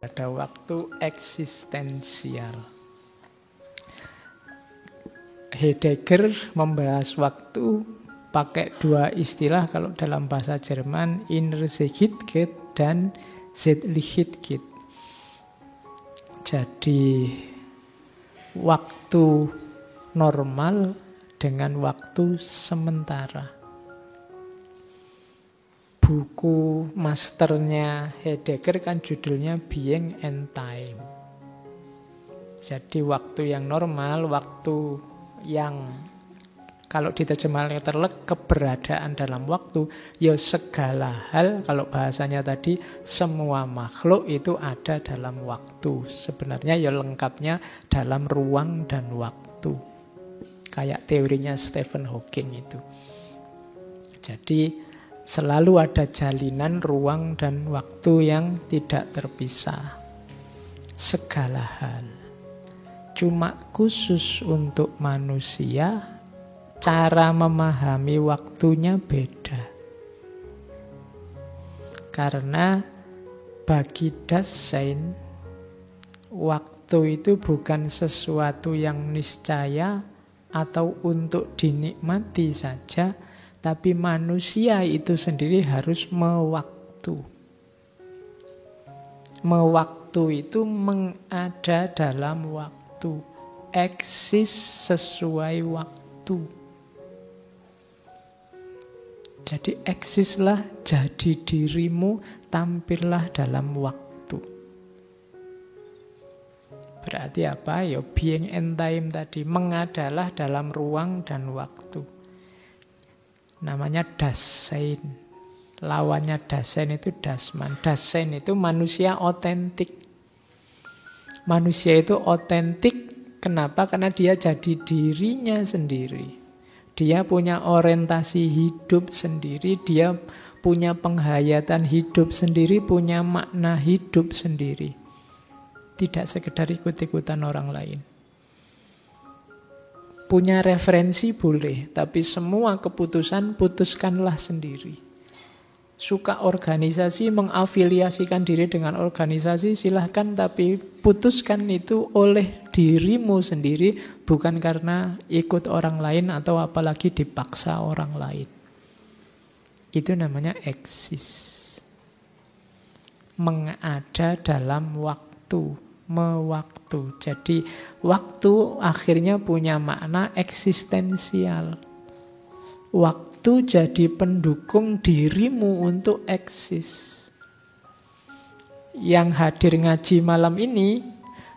ada waktu eksistensial. Heidegger membahas waktu pakai dua istilah kalau dalam bahasa Jerman, Innerzeitkeit dan Zeitlichkeit. Jadi waktu normal dengan waktu sementara. Buku masternya Heidegger kan judulnya Being and Time. Jadi waktu yang normal, waktu yang kalau diterjemahkan terlek keberadaan dalam waktu, ya segala hal, kalau bahasanya tadi semua makhluk itu ada dalam waktu. Sebenarnya ya lengkapnya dalam ruang dan waktu. Kayak teorinya Stephen Hawking itu. Jadi selalu ada jalinan ruang dan waktu yang tidak terpisah. Segala hal. Cuma khusus untuk manusia, cara memahami waktunya beda. Karena bagi Dasein, waktu itu bukan sesuatu yang niscaya atau untuk dinikmati saja, tapi manusia itu sendiri harus mewaktu. Mewaktu itu mengada dalam waktu. Eksis sesuai waktu. Jadi eksislah, jadi dirimu, tampillah dalam waktu. Berarti apa? Ya being and time tadi, mengadalah dalam ruang dan waktu. Namanya Dasein. Lawannya Dasein itu Dasman. Dasein itu manusia otentik. Manusia itu otentik, kenapa? Karena dia jadi dirinya sendiri. Dia punya orientasi hidup sendiri, dia punya penghayatan hidup sendiri, punya makna hidup sendiri. Tidak sekedar ikut-ikutan orang lain. Punya referensi boleh, tapi semua keputusan putuskanlah sendiri. Suka organisasi, mengafiliasikan diri dengan organisasi, silahkan, tapi putuskan itu oleh dirimu sendiri, bukan karena ikut orang lain atau apalagi dipaksa orang lain. Itu namanya eksis. Mengada dalam waktu, mewaktu. Jadi waktu akhirnya punya makna eksistensial. Waktu jadi pendukung dirimu untuk eksis. Yang hadir ngaji malam ini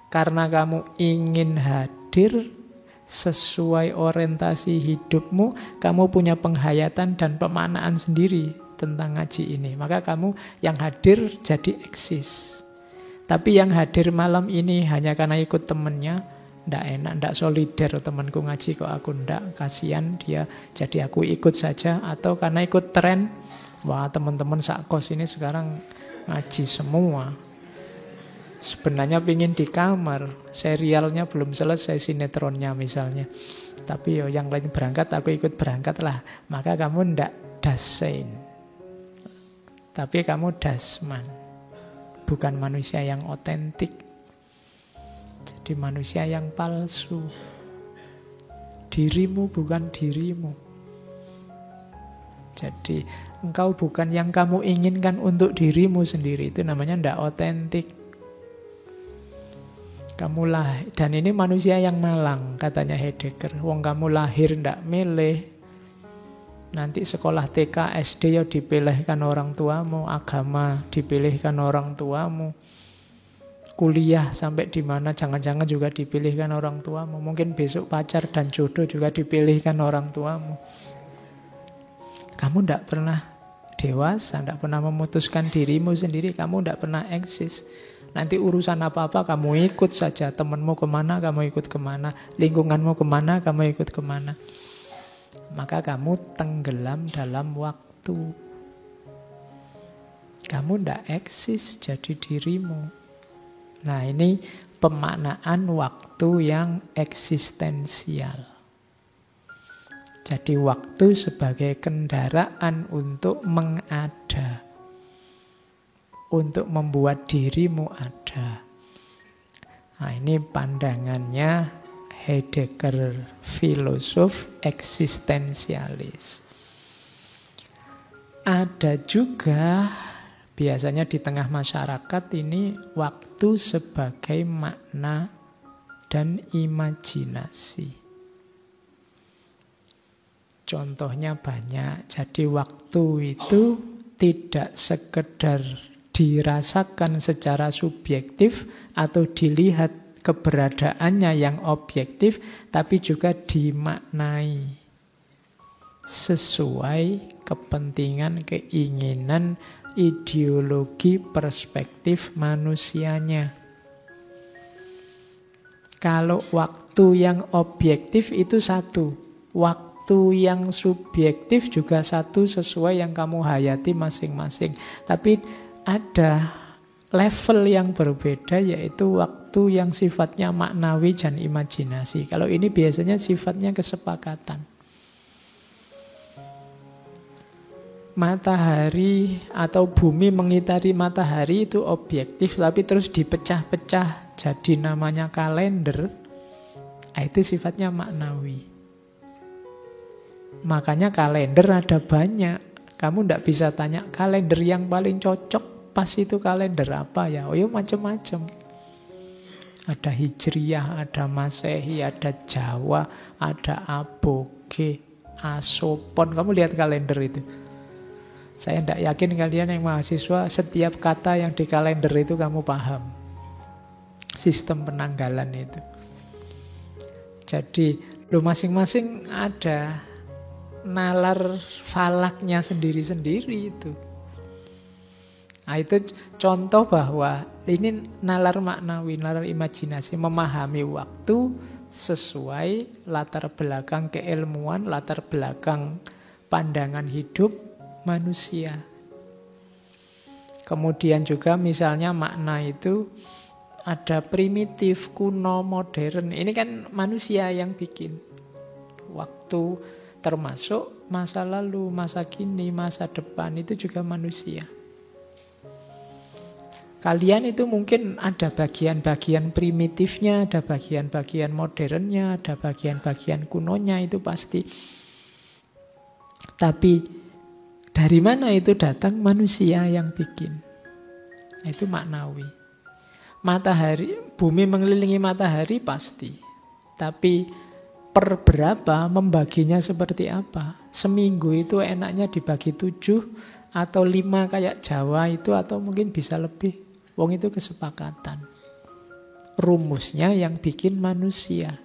karena kamu ingin hadir sesuai orientasi hidupmu, kamu punya penghayatan dan pemaknaan sendiri tentang ngaji ini. Maka kamu yang hadir jadi eksis. Tapi yang hadir malam ini hanya karena ikut temennya, ndak enak, ndak solider, temanku ngaji kok aku ndak, kasihan dia, jadi aku ikut saja. Atau karena ikut tren, wah teman-teman sakos ini sekarang ngaji semua. Sebenarnya pingin di kamar, serialnya belum selesai, sinetronnya misalnya, tapi yang lain berangkat, aku ikut berangkat lah. Maka kamu ndak Dasein, tapi kamu Dasman, bukan manusia yang otentik. Jadi manusia yang palsu. Dirimu bukan dirimu. Jadi engkau bukan yang kamu inginkan untuk dirimu sendiri. Itu namanya ndak otentik. Kamu lah, dan ini manusia yang malang, katanya Heidegger. Wong kamu lahir ndak milih. Nanti sekolah TK, SD ya dipilihkan orang tuamu, agama dipilihkan orang tuamu. Kuliah sampai di mana jangan-jangan juga dipilihkan orang tuamu. Mungkin besok pacar dan jodoh juga dipilihkan orang tuamu. Kamu tidak pernah dewasa, tidak pernah memutuskan dirimu sendiri, kamu tidak pernah eksis. Nanti urusan apa-apa kamu ikut saja. Temanmu kemana, kamu ikut kemana. Lingkunganmu kemana, kamu ikut kemana. Maka kamu tenggelam dalam waktu. Kamu tidak eksis jadi dirimu. Nah ini pemaknaan waktu yang eksistensial. Jadi waktu sebagai kendaraan untuk mengada. untuk membuat dirimu ada. Nah, ini pandangannya Heidegger, filosof eksistensialis. Ada juga biasanya di tengah masyarakat ini waktu sebagai makna dan imajinasi. Contohnya banyak. Jadi waktu itu tidak sekedar dirasakan secara subjektif atau dilihat keberadaannya yang objektif, tapi juga dimaknai sesuai kepentingan, keinginan, ideologi, perspektif manusianya. Kalau waktu yang objektif itu satu, waktu yang subjektif juga satu sesuai yang kamu hayati masing-masing. Tapi ada level yang berbeda, yaitu waktu yang sifatnya maknawi dan imajinasi. Kalau ini biasanya sifatnya kesepakatan. Matahari atau bumi mengitari matahari itu objektif, tapi terus dipecah-pecah jadi namanya kalender. Itu sifatnya maknawi. Makanya kalender ada banyak. Kamu tidak bisa tanya kalender yang paling cocok pas itu kalender apa ya? Oh ya macam-macam. Ada Hijriyah, ada Masehi, ada Jawa, ada Aboge, Asopon. Kamu lihat kalender itu. Saya tidak yakin kalian yang mahasiswa setiap kata yang di kalender itu kamu paham. Sistem penanggalan itu. Jadi masing-masing ada nalar falaknya sendiri-sendiri itu. Nah, itu contoh bahwa ini nalar maknawi, nalar imajinasi, memahami waktu sesuai latar belakang keilmuan, latar belakang pandangan hidup manusia. Kemudian juga misalnya makna itu ada primitif, kuno, modern. Ini kan manusia yang bikin. Waktu termasuk masa lalu, masa kini, masa depan itu juga manusia. Kalian itu mungkin ada bagian-bagian primitifnya, ada bagian-bagian modernnya, ada bagian-bagian kunonya, itu pasti. Tapi dari mana itu datang? Manusia yang bikin. Itu maknawi. Matahari, bumi mengelilingi matahari pasti. Tapi per berapa, membaginya seperti apa? Seminggu itu enaknya dibagi 7 atau 5 kayak Jawa itu, atau mungkin bisa lebih. Wong itu kesepakatan. Rumusnya yang bikin manusia.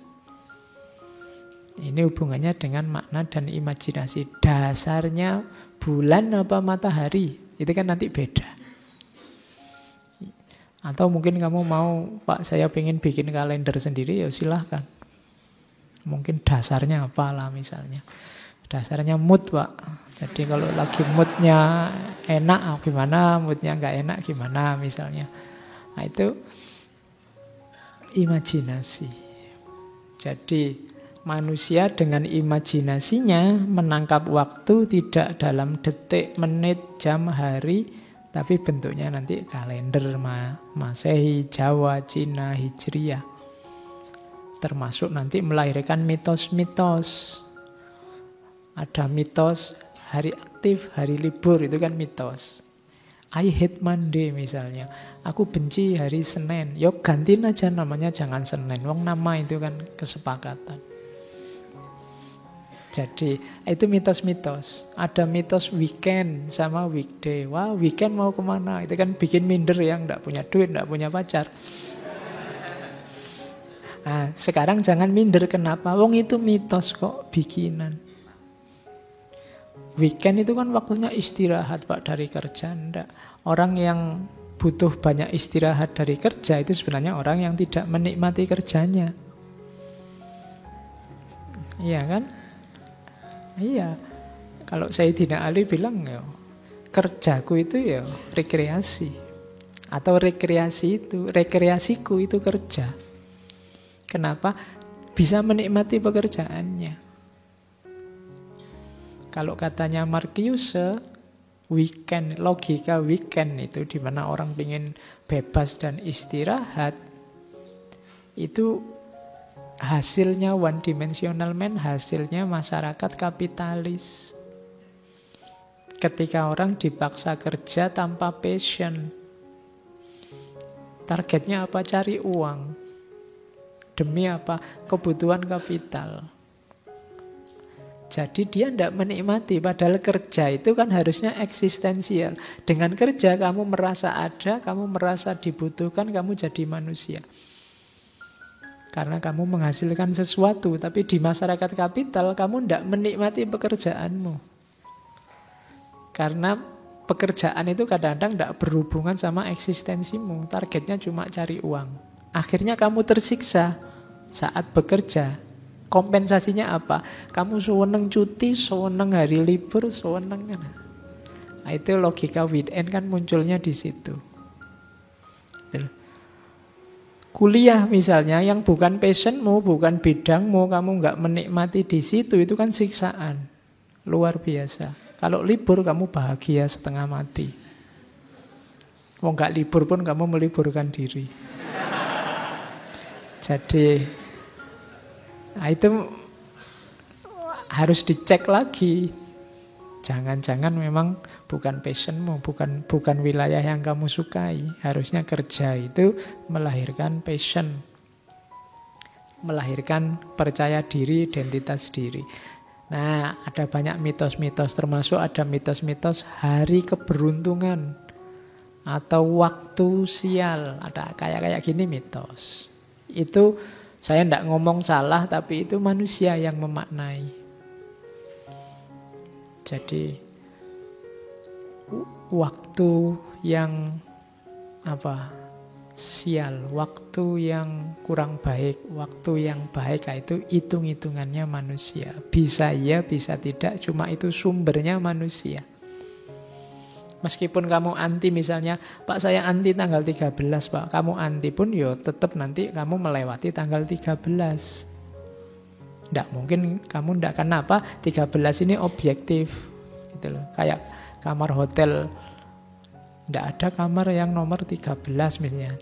Ini hubungannya dengan makna dan imajinasi. Dasarnya bulan apa matahari, itu kan nanti beda. Atau mungkin kamu mau, Pak saya pengen bikin kalender sendiri, ya silahkan. Mungkin dasarnya apalah misalnya. Dasarnya mood Pak. Jadi kalau lagi moodnya enak gimana, moodnya nggak enak gimana misalnya. Nah itu imajinasi. Jadi manusia dengan imajinasinya menangkap waktu tidak dalam detik, menit, jam, hari, tapi bentuknya nanti kalender Masehi, Jawa, Cina, Hijriyah. Termasuk nanti melahirkan mitos-mitos. Ada mitos hari aktif, hari libur, itu kan mitos. I hate Monday misalnya. Aku benci hari Senin. Yuk gantiin aja namanya, jangan Senin. Wong nama itu kan kesepakatan. Jadi itu mitos-mitos. Ada mitos weekend sama weekday. Wah weekend mau kemana? Itu kan bikin minder yang tidak punya duit, tidak punya pacar. Nah, sekarang jangan minder. Kenapa? Wong itu mitos kok, bikinan. Weekend itu kan waktunya istirahat Pak dari kerja. Enggak. Orang yang butuh banyak istirahat dari kerja itu sebenarnya orang yang tidak menikmati kerjanya. Iya kan? Iya, kalau Sayyidina Ali bilang ya, kerjaku itu ya rekreasi. Atau rekreasiku itu kerja. Kenapa? Bisa menikmati pekerjaannya. Kalau katanya Marcuse, weekend, logika weekend itu di mana orang ingin bebas dan istirahat, itu hasilnya one dimensional man, hasilnya masyarakat kapitalis. Ketika orang dipaksa kerja tanpa passion, targetnya apa? Cari uang. Demi apa? Kebutuhan kapital. Jadi dia tidak menikmati, padahal kerja itu kan harusnya eksistensial. Dengan kerja kamu merasa ada, kamu merasa dibutuhkan, kamu jadi manusia. Karena kamu menghasilkan sesuatu, tapi di masyarakat kapital kamu tidak menikmati pekerjaanmu. Karena pekerjaan itu kadang-kadang tidak berhubungan sama eksistensimu. Targetnya cuma cari uang. Akhirnya kamu tersiksa saat bekerja. Kompensasinya apa? Kamu sewenang cuti, sewenang hari libur, sewenang. Nah, itu logika weekend kan munculnya di situ. Kuliah misalnya yang bukan passionmu, bukan bidangmu, kamu nggak menikmati di situ, itu kan siksaan. Luar biasa. Kalau libur kamu bahagia setengah mati. Mau nggak libur pun kamu meliburkan diri. Jadi nah itu harus dicek lagi. Jangan-jangan memang bukan passionmu, bukan wilayah yang kamu sukai. Harusnya kerja itu melahirkan passion, melahirkan percaya diri, identitas diri. Nah, ada banyak mitos-mitos, termasuk ada mitos-mitos hari keberuntungan atau waktu sial. Ada kayak gini mitos. Itu saya tidak ngomong salah, tapi itu manusia yang memaknai. Jadi waktu yang sial, waktu yang kurang baik, waktu yang baik, itu hitung-hitungannya manusia. Bisa iya, bisa tidak, cuma itu sumbernya manusia. Meskipun kamu anti misalnya, Pak saya anti tanggal 13 Pak, kamu anti pun yo tetap nanti kamu melewati tanggal 13. Tidak mungkin kamu tidak, kenapa 13 ini objektif gitu loh. Kayak kamar hotel, tidak ada kamar yang nomor 13 misalnya.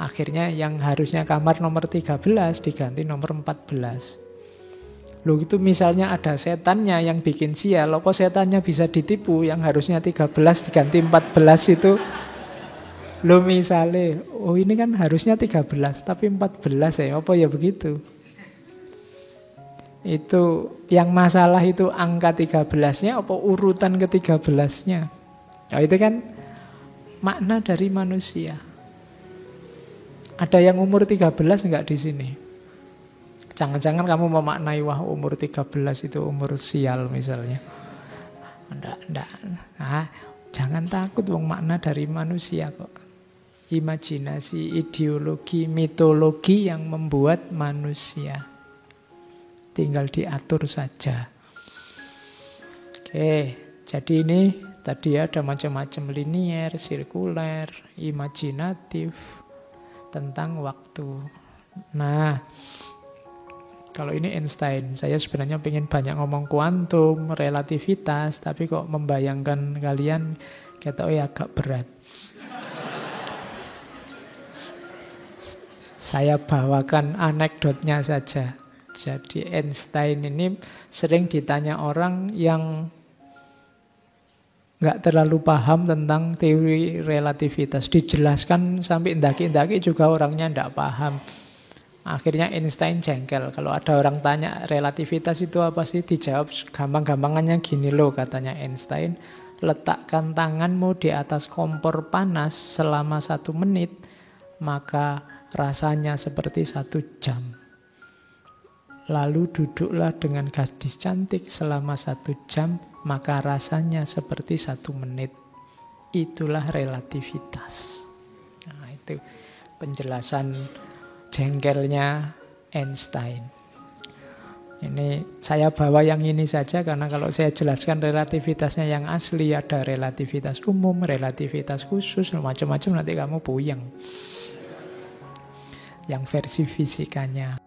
Akhirnya yang harusnya kamar nomor 13 diganti nomor 14. Loh itu misalnya ada setannya yang bikin sial, apa setannya bisa ditipu, yang harusnya 13 diganti 14 itu. Loh misalnya, oh ini kan harusnya 13 tapi 14 ya, apa ya begitu. Itu yang masalah itu angka 13-nya apa urutan ke-13-nya. Nah, itu kan makna dari manusia. Ada yang umur 13 enggak di sini? Jangan-jangan kamu memaknai wah umur 13 itu umur sial misalnya. Enggak. Nah, jangan takut, wong makna dari manusia kok. Imajinasi, ideologi, mitologi yang membuat manusia. Tinggal diatur saja. Oke, jadi ini tadi ada macam-macam linier, sirkuler, imajinatif tentang waktu. Nah, kalau ini Einstein, saya sebenarnya pengen banyak ngomong kuantum, relativitas, tapi kok membayangkan kalian kata agak berat. Saya bawakan anekdotnya saja. Jadi Einstein ini sering ditanya orang yang nggak terlalu paham tentang teori relativitas. Dijelaskan sampai ndaki-ndaki juga orangnya nggak paham. Akhirnya Einstein jengkel. Kalau ada orang tanya relativitas itu apa sih, dijawab gampang-gampangannya gini loh, katanya Einstein. Letakkan tanganmu di atas kompor panas selama 1 menit, maka rasanya seperti 1 jam. Lalu duduklah dengan gadis cantik selama 1 jam, maka rasanya seperti 1 menit. Itulah relativitas. Nah, itu penjelasan jengkelnya Einstein. Ini saya bawa yang ini saja karena kalau saya jelaskan relativitasnya yang asli, ada relativitas umum, relativitas khusus, macam-macam nanti kamu puyeng. Yang versi fisikanya.